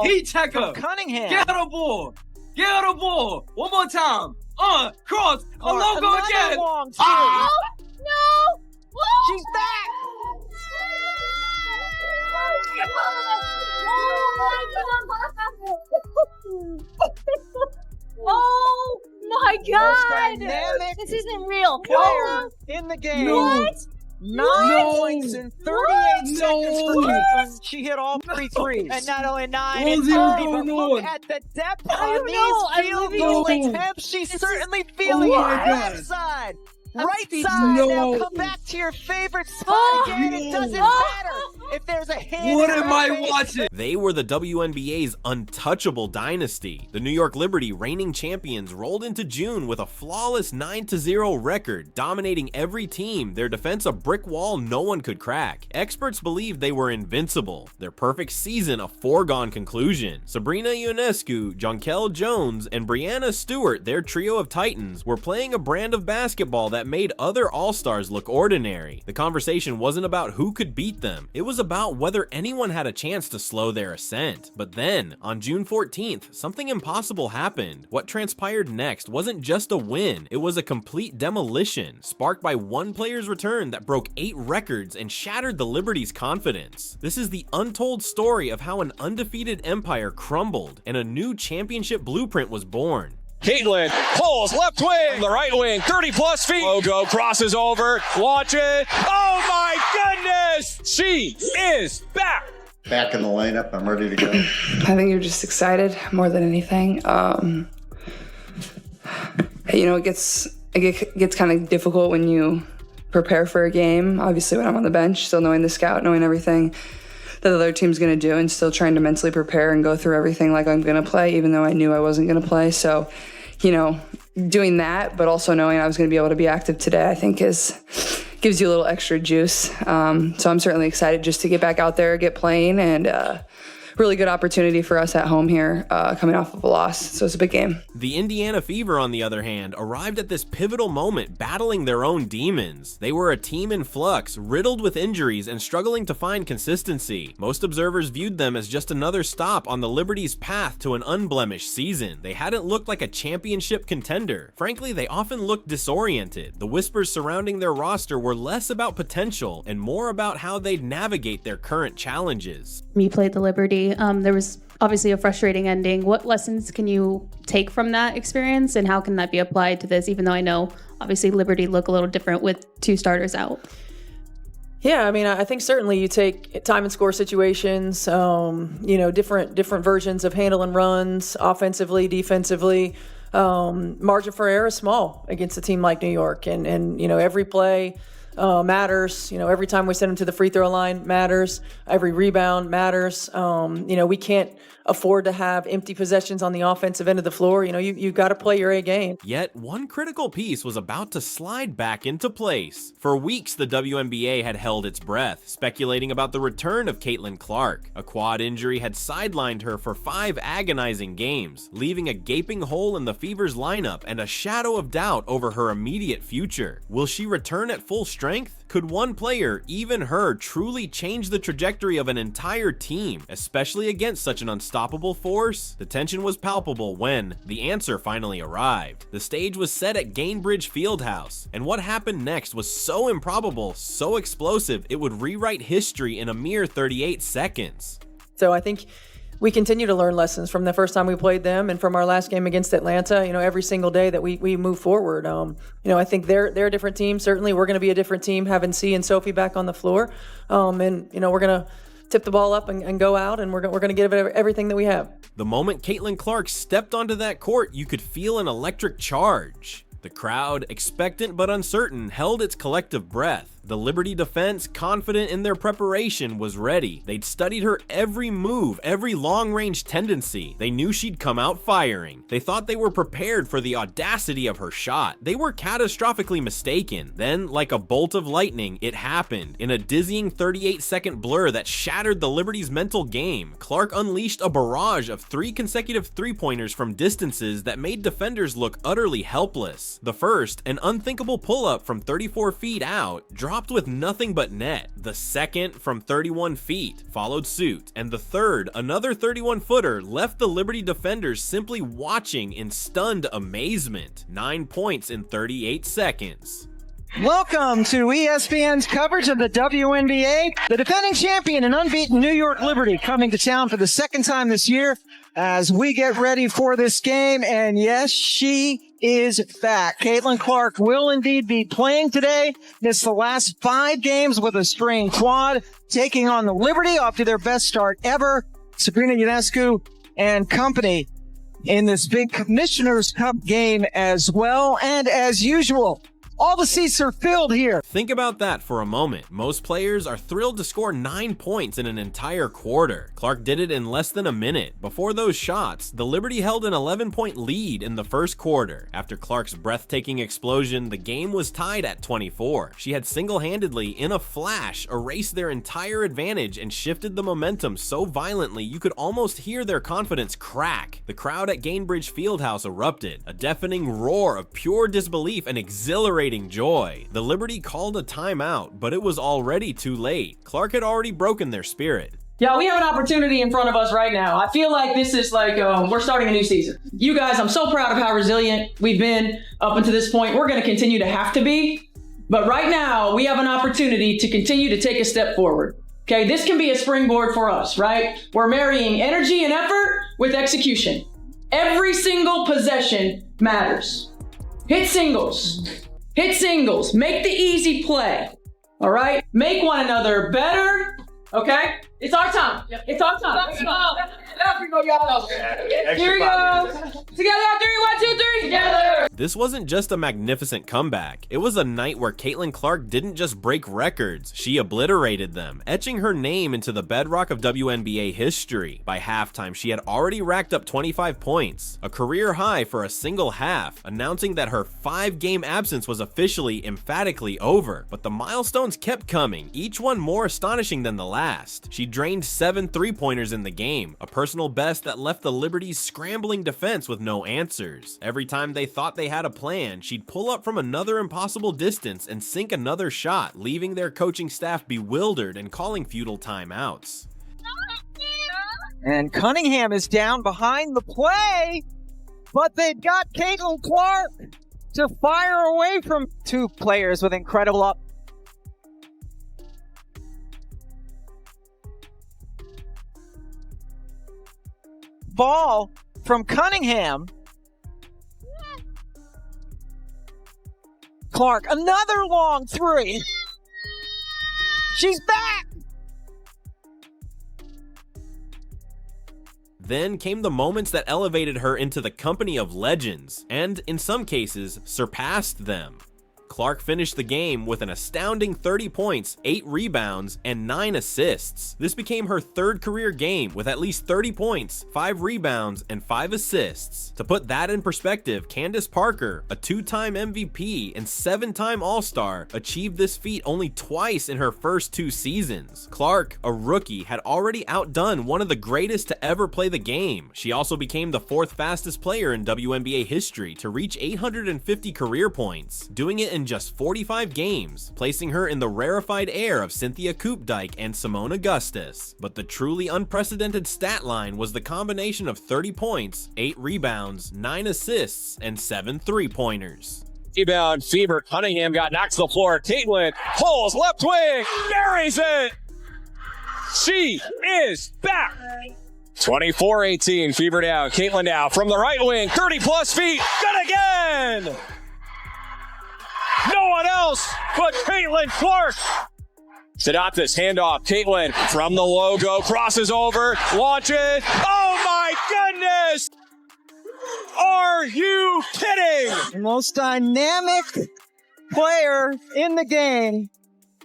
Heat checker. Cunningham. Get her the ball. Get her the ball. One more time. Cross. A logo again. No! She's back. Oh my God! Dynamic This isn't real. player in the game. What? 9 points in 38 seconds for Caitlin. She hit all 3 threes. And not only 9, What's it's 30, going but look on? at the depth I on don't know. these field goal living- attempts. She's certainly feeling Oh it. my God. Left side. I'm Right speechless. side. No. Now come back to your favorite spot again. It doesn't No. matter if there's a hand. What in am her I face. watching? They were the WNBA's untouchable dynasty. The New York Liberty, reigning champions, rolled into June with a flawless 9-0 record, dominating every team, their defense a brick wall no one could crack. Experts believed they were invincible, their perfect season a foregone conclusion. Sabrina Ionescu, Jonquel Jones, and Brianna Stewart, their trio of titans, were playing a brand of basketball that made other all-stars look ordinary. The conversation wasn't about who could beat them, it was about whether anyone had a chance to slow their ascent. But then, on June 14th, something impossible happened. What transpired next wasn't just a win, it was a complete demolition, sparked by one player's return that broke 8 records and shattered the Liberty's confidence. This is the untold story of how an undefeated empire crumbled and a new championship blueprint was born. Caitlin pulls left wing, the right wing, 30+ feet. Logo crosses over. Watch it. Oh my goodness! She is back. Back in the lineup. I'm ready to go. I think you're just excited more than anything. It gets kind of difficult when you prepare for a game. Obviously, when I'm on the bench, still knowing the scout, knowing everything that the other team's going to do, and still trying to mentally prepare and go through everything like I'm going to play, even though I knew I wasn't going to play. So, doing that, but also knowing I was going to be able to be active today, I think gives you a little extra juice. So I'm certainly excited just to get back out there, get playing, and really good opportunity for us at home here, coming off of a loss. So it's a big game. The Indiana Fever, on the other hand, arrived at this pivotal moment battling their own demons. They were a team in flux, riddled with injuries and struggling to find consistency. Most observers viewed them as just another stop on the Liberty's path to an unblemished season. They hadn't looked like a championship contender. Frankly, they often looked disoriented. The whispers surrounding their roster were less about potential and more about how they'd navigate their current challenges. We played the Liberty. There was obviously a frustrating ending. What lessons can you take from that experience, and how can that be applied to this, even though I know obviously Liberty look a little different with 2 starters out? Yeah, I mean, I think certainly you take time and score situations, different versions of handling runs, offensively, defensively. Margin for error is small against a team like New York, and every play matters. Every time we send them to the free throw line matters. Every rebound matters. We can't afford to have empty possessions on the offensive end of the floor. You've got to play your A game. Yet, one critical piece was about to slide back into place. For weeks, the WNBA had held its breath, speculating about the return of Caitlin Clark. A quad injury had sidelined her for 5 agonizing games, leaving a gaping hole in the Fever's lineup and a shadow of doubt over her immediate future. Will she return at full strength? Could one player, even her, truly change the trajectory of an entire team, especially against such an unstoppable force? The tension was palpable when the answer finally arrived. The stage was set at Gainbridge Fieldhouse, and what happened next was so improbable, so explosive, it would rewrite history in a mere 38 seconds. So I think we continue to learn lessons from the first time we played them and from our last game against Atlanta, every single day that we move forward. I think they're a different team. Certainly we're going to be a different team having C and Sophie back on the floor. We're going to tip the ball up and go out, and we're going to give it everything that we have. The moment Caitlin Clark stepped onto that court, you could feel an electric charge. The crowd, expectant but uncertain, held its collective breath. The Liberty defense, confident in their preparation, was ready. They'd studied her every move, every long-range tendency. They knew she'd come out firing. They thought they were prepared for the audacity of her shot. They were catastrophically mistaken. Then, like a bolt of lightning, it happened. In a dizzying 38-second blur that shattered the Liberty's mental game, Clark unleashed a barrage of 3 consecutive three-pointers from distances that made defenders look utterly helpless. The first, an unthinkable pull-up from 34 feet out, dropped dropped with nothing but net. The second from 31 feet followed suit, and the third, another 31-footer, left the Liberty defenders simply watching in stunned amazement. 9 points in 38 seconds. Welcome to ESPN's coverage of the WNBA. The defending champion and unbeaten New York Liberty coming to town for the second time this year as we get ready for this game. And yes, she is back. Caitlin Clark will indeed be playing today. Missed the last 5 games with a strained quad, taking on the Liberty off to their best start ever. Sabrina Ionescu and company in this big Commissioner's Cup game as well. And as usual, all the seats are filled here. Think about that for a moment. Most players are thrilled to score 9 points in an entire quarter. Clark did it in less than a minute. Before those shots, the Liberty held an 11-point lead in the first quarter. After Clark's breathtaking explosion, the game was tied at 24. She had single-handedly, in a flash, erased their entire advantage and shifted the momentum so violently you could almost hear their confidence crack. The crowd at Gainbridge Fieldhouse erupted, a deafening roar of pure disbelief and exhilarating joy. The Liberty called a timeout, but it was already too late. Clark had already broken their spirit. Yeah, we have an opportunity in front of us right now. I feel like this is like we're starting a new season. You guys, I'm so proud of how resilient we've been up until this point. We're going to continue to have to be. But right now, we have an opportunity to continue to take a step forward. Okay, this can be a springboard for us, right? We're marrying energy and effort with execution. Every single possession matters. Hit singles. Hit singles. Make the easy play. All right? Make one another better. Okay? It's our time. It's our time. Let's go. Here we go, y'all. Here we go. Together on 3, 1, 2, 3. Together. This wasn't just a magnificent comeback. It was a night where Caitlin Clark didn't just break records, she obliterated them, etching her name into the bedrock of WNBA history. By halftime, she had already racked up 25 points, a career high for a single half, announcing that her 5-game absence was officially, emphatically over. But the milestones kept coming, each one more astonishing than the last. She drained 7 3-pointers in the game, a personal best that left the Liberty's scrambling defense with no answers. Every time they thought they had a plan, she'd pull up from another impossible distance and sink another shot, leaving their coaching staff bewildered and calling futile timeouts. And Cunningham is down behind the play, but they've got Caitlin Clark to fire away from 2 players with incredible ball from Cunningham. Clark, another long 3. She's back. Then came the moments that elevated her into the company of legends, and in some cases, surpassed them. Clark finished the game with an astounding 30 points, 8 rebounds, and 9 assists. This became her 3rd career game with at least 30 points, 5 rebounds, and 5 assists. To put that in perspective, Candace Parker, a 2-time MVP and 7-time All-Star, achieved this feat only twice in her first 2 seasons. Clark, a rookie, had already outdone one of the greatest to ever play the game. She also became the 4th fastest player in WNBA history to reach 850 career points, doing it in just 45 games, placing her in the rarefied air of Cynthia Koopdijk and Simone Augustus. But the truly unprecedented stat line was the combination of 30 points, 8 rebounds, 9 assists, and 7 3-pointers. Rebound fever. Cunningham got knocked to the floor. Caitlin pulls left wing, buries it. She is back. 24-18, fever down. Caitlin now from the right wing, 30-plus feet. Good again. No one else but Caitlin Clark. Sedatis handoff. Caitlin from the logo, crosses over, launches. Oh my goodness! Are you kidding? The most dynamic player in the game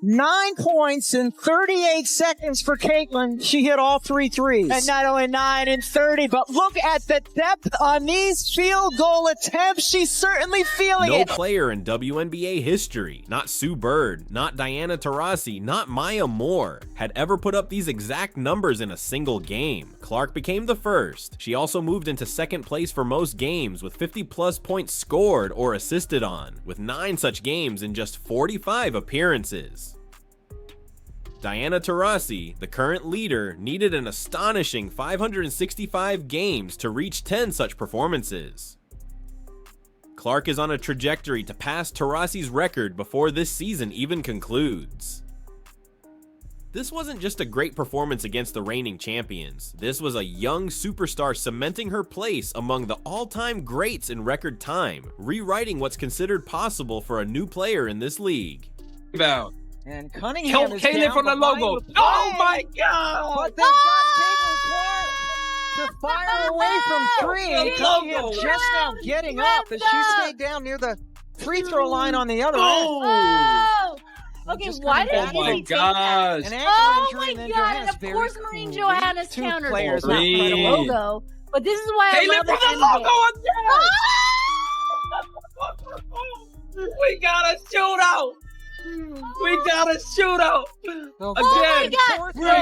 9 points in 38 seconds for Caitlin. She hit all 3 threes. And not only 9 in 30, but look at the depth on these field goal attempts. She's certainly feeling No it. player in WNBA history, not Sue Bird, not Diana Taurasi, not Maya Moore, had ever put up these exact numbers in a single game. Clark became the first. She also moved into second place for most games with 50+ points scored or assisted on, with 9 such games in just 45 appearances. Diana Taurasi, the current leader, needed an astonishing 565 games to reach 10 such performances. Clark is on a trajectory to pass Taurasi's record before this season even concludes. This wasn't just a great performance against the reigning champions. This was a young superstar cementing her place among the all-time greats in record time, rewriting what's considered possible for a new player in this league. About. And Cunningham is Caitlin down from the behind logo. the Oh play. my God! But they've got Caitlin Clark to fire away from 3. And Cunningham Logo. just now getting up as she stayed down near the free throw line on the other end. Oh! Okay, Just why coming did back he Oh my take that? gosh! An ankle Oh injury, my and then god, Johannes and of very course Marine quick. Johannes 2 countered players it. not Green. Not credible. the logo. But this is why I Caitlin love from the the logo again! We got a shootout! We got a shootout! Oh Again!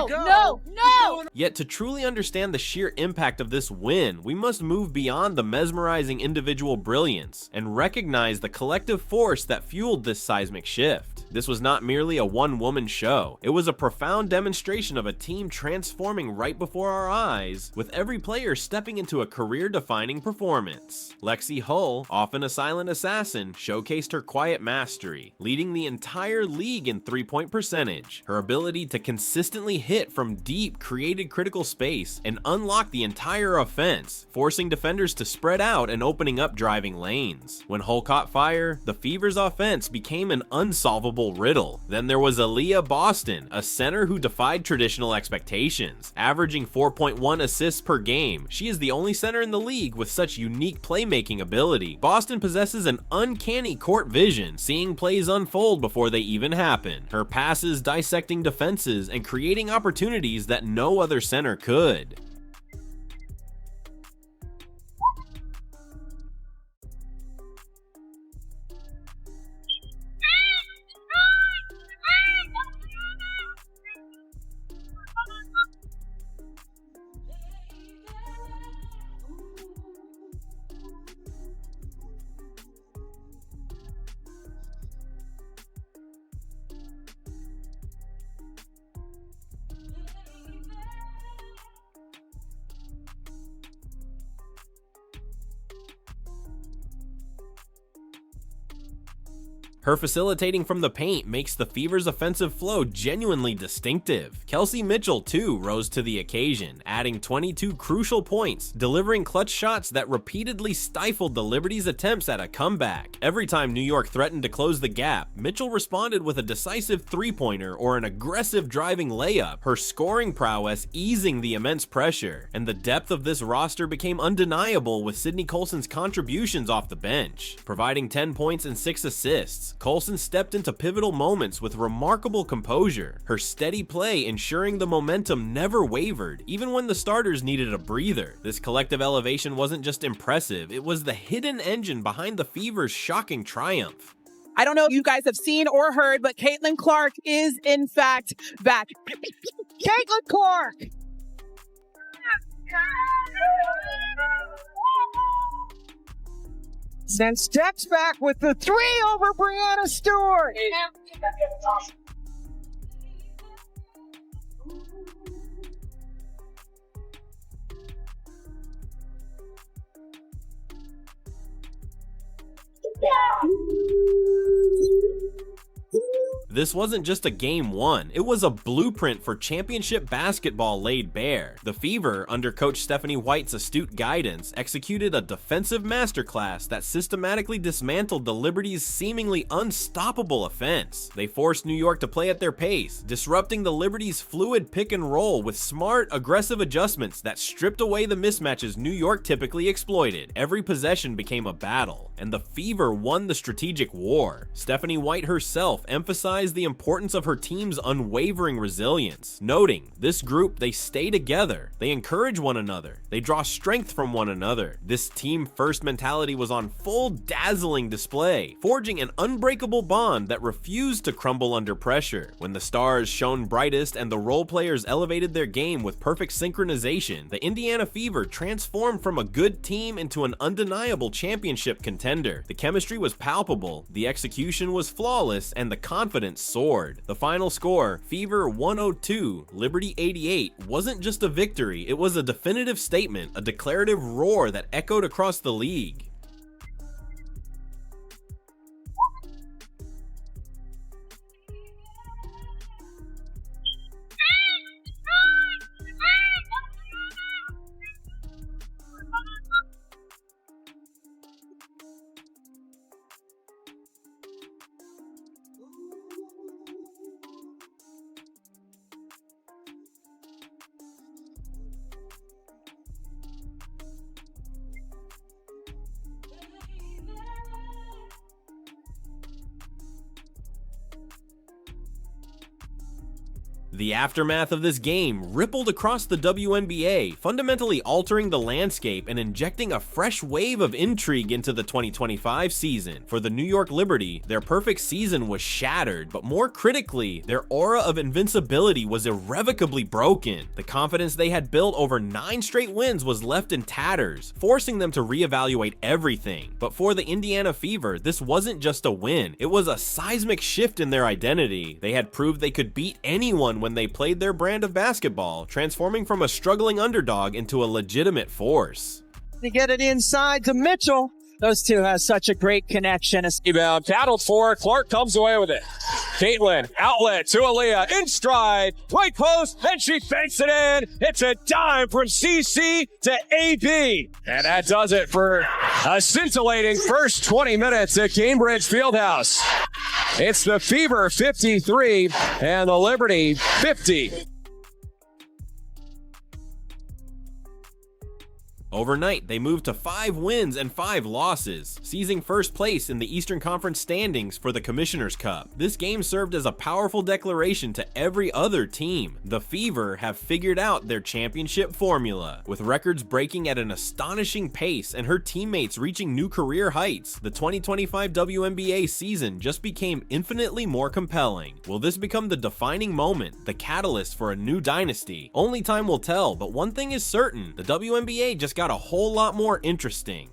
God! No! Yet to truly understand the sheer impact of this win, we must move beyond the mesmerizing individual brilliance and recognize the collective force that fueled this seismic shift. This was not merely a one-woman show. It was a profound demonstration of a team transforming right before our eyes, with every player stepping into a career-defining performance. Lexi Hull, often a silent assassin, showcased her quiet mastery, leading the entire league in three-point percentage. Her ability to consistently hit from deep created critical space and unlock the entire offense, forcing defenders to spread out and opening up driving lanes. When Hull caught fire, the Fever's offense became an unsolvable riddle. Then there was Aaliyah Boston, a center who defied traditional expectations. Averaging 4.1 assists per game, she is the only center in the league with such unique playmaking ability. Boston possesses an uncanny court vision, seeing plays unfold before they even happen. Her passes dissecting defenses and creating opportunities that no other center could. Her facilitating from the paint makes the Fever's offensive flow genuinely distinctive. Kelsey Mitchell, too, rose to the occasion, adding 22 crucial points, delivering clutch shots that repeatedly stifled the Liberty's attempts at a comeback. Every time New York threatened to close the gap, Mitchell responded with a decisive three-pointer or an aggressive driving layup, her scoring prowess easing the immense pressure. And the depth of this roster became undeniable with Sydney Colson's contributions off the bench. Providing 10 points and 6 assists, Colson stepped into pivotal moments with remarkable composure, her steady play ensuring the momentum never wavered, even when the starters needed a breather. This collective elevation wasn't just impressive, it was the hidden engine behind the Fever's shocking triumph. I don't know if you guys have seen or heard, but Caitlin Clark is in fact back. Caitlin Clark! Then steps back with the 3 over Brianna Stewart. This wasn't just a game won, it was a blueprint for championship basketball laid bare. The Fever, under coach Stephanie White's astute guidance, executed a defensive masterclass that systematically dismantled the Liberty's seemingly unstoppable offense. They forced New York to play at their pace, disrupting the Liberty's fluid pick and roll with smart, aggressive adjustments that stripped away the mismatches New York typically exploited. Every possession became a battle, and the Fever won the strategic war. Stephanie White herself emphasized emphasized the importance of her team's unwavering resilience, noting, "This group, they stay together, they encourage one another, they draw strength from one another." This team-first mentality was on full dazzling display, forging an unbreakable bond that refused to crumble under pressure. When the stars shone brightest and the role players elevated their game with perfect synchronization, the Indiana Fever transformed from a good team into an undeniable championship contender. The chemistry was palpable, the execution was flawless, and the confidence soared. The final score, Fever 102, Liberty 88, wasn't just a victory, it was a definitive statement, a declarative roar that echoed across the league. The aftermath of this game rippled across the WNBA, fundamentally altering the landscape and injecting a fresh wave of intrigue into the 2025 season. For the New York Liberty, their perfect season was shattered, but more critically, their aura of invincibility was irrevocably broken. The confidence they had built over 9 straight wins was left in tatters, forcing them to reevaluate everything. But for the Indiana Fever, this wasn't just a win, it was a seismic shift in their identity. They had proved they could beat anyone when they played their brand of basketball, transforming from a struggling underdog into a legitimate force. To get it inside to Mitchell. Those two have such a great connection. Rebound, battled for, Clark comes away with it. Caitlin, outlet to Aaliyah, in stride, right post, and she fakes it in. It's a dime from CC to AB. And that does it for a scintillating first 20 minutes at Cambridge Fieldhouse. It's the Fever 53 and the Liberty 50. Overnight, they moved to 5 wins and 5 losses, seizing first place in the Eastern Conference standings for the Commissioner's Cup. This game served as a powerful declaration to every other team. The Fever have figured out their championship formula, with records breaking at an astonishing pace and her teammates reaching new career heights. The 2025 WNBA season just became infinitely more compelling. Will this become the defining moment, the catalyst for a new dynasty? Only time will tell, but one thing is certain, the WNBA just got a whole lot more interesting.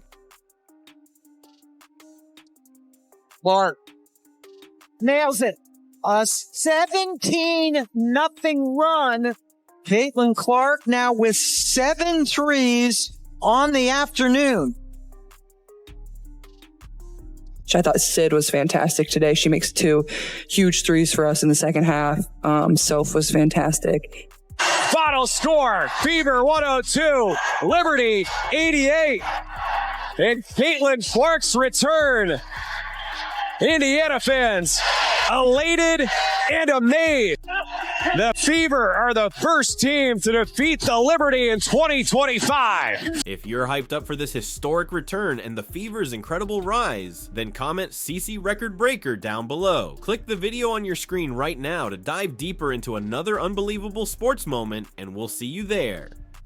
Clark nails it. A 17-0 run. Caitlin Clark now with 7 threes on the afternoon. I thought Sid was fantastic today. She makes 2 huge threes for us in the second half. Soph was fantastic. Final score, Fever 102, Liberty 88. And Caitlin Clark's return. Indiana fans, elated and amazed. The Fever are the first team to defeat the Liberty in 2025. If you're hyped up for this historic return and the Fever's incredible rise, then comment CC Record Breaker down below. Click the video on your screen right now to dive deeper into another unbelievable sports moment, and we'll see you there.